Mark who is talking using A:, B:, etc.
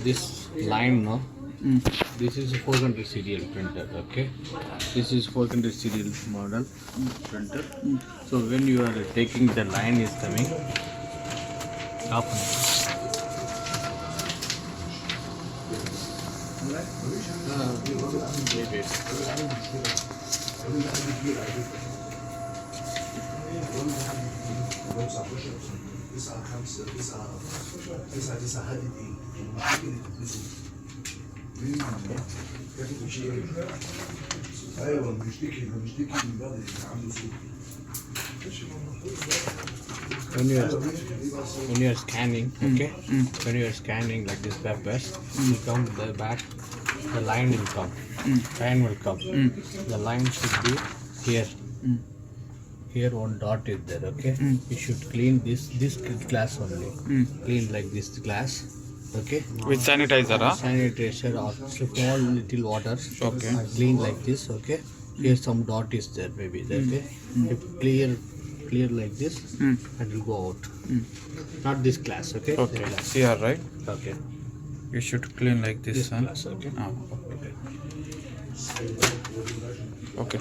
A: this line, no? This is a 400 serial printer, okay? This is 400 serial model printer. So when you are taking the line is coming up.
B: ايوه مش ديكي من بدري عامل صوت
A: When you are scanning, okay? When you are scanning like this papers, you come to the back, the line will come. Line will come. The line should be here. Here one dot is there, okay? You should clean this glass only. Clean like this glass, okay?
C: With sanitizer, huh?
A: Sanitizer or small little water.
C: Okay.
A: Clean like this, okay? Here some dot is there, maybe, okay? If clear like this, and will go out. Not this glass, okay?
C: Okay.
A: This glass.
C: Here, right?
A: Okay.
C: You should clean like this,
A: This
C: huh?
A: glass, okay?
C: Ah, okay.